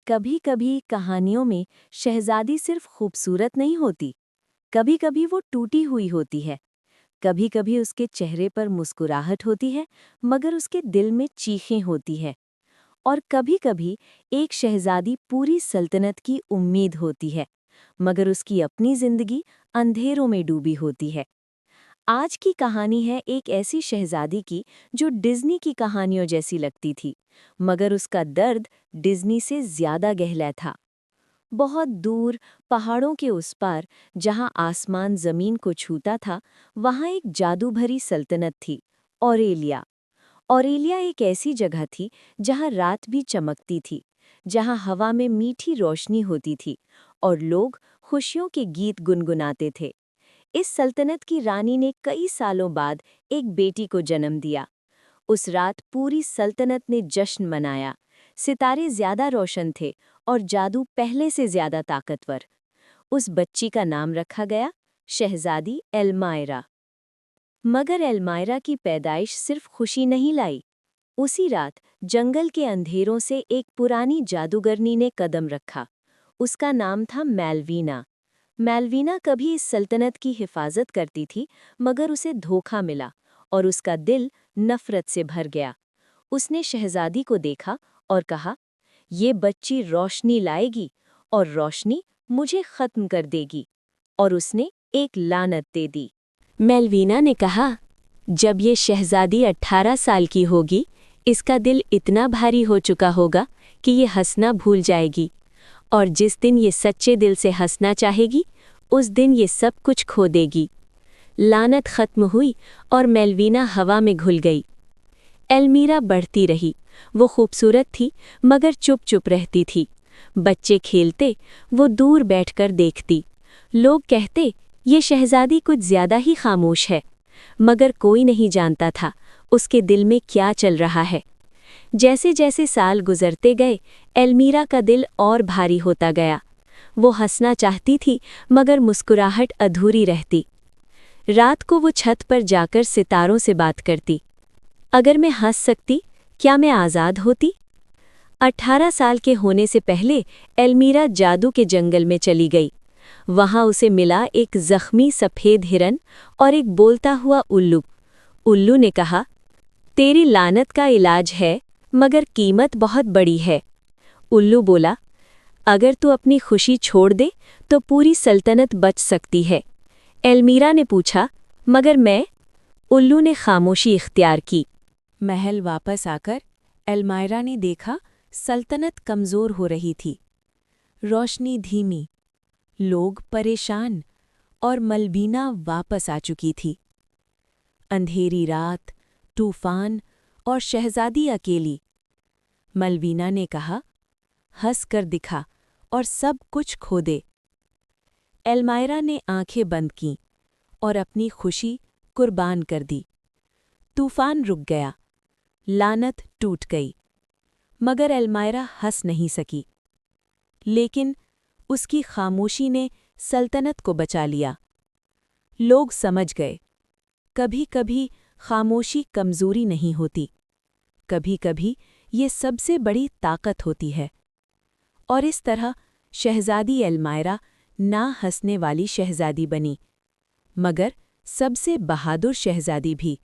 कभी कभी कहानियों में शहजादी सिर्फ खूबसूरत नहीं होती। कभी कभी वो टूटी हुई होती है। कभी कभी उसके चेहरे पर मुस्कुराहट होती है, मगर उसके दिल में चीखें होती है। और कभी कभी एक शहजादी पूरी सल्तनत की उम्मीद होती है, मगर उसकी अपनी जिंदगी अंधेरों में डूबी होती है। आज की कहानी है एक ऐसी शहजादी की जो डिज्नी की कहानियों जैसी लगती थी, मगर उसका दर्द डिज्नी से ज्यादा गहरा था। बहुत दूर पहाड़ों के उस पार, जहां आसमान जमीन को छूता था, वहां एक जादू भरी सल्तनत थी, ऑरेलिया। ऑरेलिया एक ऐसी जगह थी जहां रात भी चमकती थी, जहां हवा में मीठी रोशनी होती थी और लोग खुशियों के गीत गुनगुनाते थे। इस सल्तनत की रानी ने कई सालों बाद एक बेटी को जन्म दिया। उस रात पूरी सल्तनत ने जश्न मनाया। सितारे ज्यादा रोशन थे और जादू पहले से ज्यादा ताकतवर। उस बच्ची का नाम रखा गया शहजादी एल्मायरा। मगर एल्मायरा की पैदाइश सिर्फ खुशी नहीं लाई। उसी रात जंगल के अंधेरों से एक पुरानी जादूगरनी ने कदम रखा। उसका नाम था मेलवीना। मेलवीना कभी इस सल्तनत की हिफाजत करती थी, मगर उसे धोखा मिला और उसका दिल नफरत से भर गया। उसने शहजादी को देखा और कहा, ये बच्ची रोशनी लाएगी और रोशनी मुझे खत्म कर देगी। और उसने एक लानत दे दी। मेलवीना ने कहा, जब ये शहजादी 18 साल की होगी, इसका दिल इतना भारी हो चुका होगा कि ये हंसना भूल जाएगी, और जिस दिन ये सच्चे दिल से हंसना चाहेगी, उस दिन ये सब कुछ खो देगी। लानत खत्म हुई और मेलवीना हवा में घुल गई। एल्मीरा बढ़ती रही। वो खूबसूरत थी, मगर चुप चुप रहती थी। बच्चे खेलते, वो दूर बैठकर देखती। लोग कहते, ये शहजादी कुछ ज्यादा ही खामोश है, मगर कोई नहीं जानता था उसके दिल में क्या चल रहा है। जैसे जैसे साल गुजरते गए, एल्मीरा का दिल और भारी होता गया। वो हंसना चाहती थी, मगर मुस्कुराहट अधूरी रहती। रात को वो छत पर जाकर सितारों से बात करती। अगर मैं हंस सकती, क्या मैं आज़ाद होती? 18 साल के होने से पहले एल्मीरा जादू के जंगल में चली गई। वहां उसे मिला एक जख्मी सफ़ेद हिरन और एक बोलता हुआ उल्लू। उल्लू ने कहा, तेरी लानत का इलाज है, मगर कीमत बहुत बड़ी है। उल्लू बोला, अगर तू अपनी खुशी छोड़ दे तो पूरी सल्तनत बच सकती है। एल्मीरा ने पूछा, मगर मैं? उल्लू ने खामोशी इख्तियार की। महल वापस आकर एल्मायरा ने देखा, सल्तनत कमज़ोर हो रही थी। रोशनी धीमी, लोग परेशान, और मलबीना वापस आ चुकी थी। अंधेरी रात, तूफान और शहजादी अकेली। मलबीना ने कहा, हंस कर दिखा और सब कुछ खो दे। एल्मायरा ने आंखें बंद कीं और अपनी खुशी कुर्बान कर दी। तूफान रुक गया, लानत टूट गई, मगर एल्मायरा हंस नहीं सकी। लेकिन उसकी खामोशी ने सल्तनत को बचा लिया। लोग समझ गए, कभी कभी खामोशी कमजोरी नहीं होती, कभी कभी ये सबसे बड़ी ताकत होती है। और इस तरह शहजादी एल्मायरा ना हंसने वाली शहजादी बनी, मगर सबसे बहादुर शहजादी भी।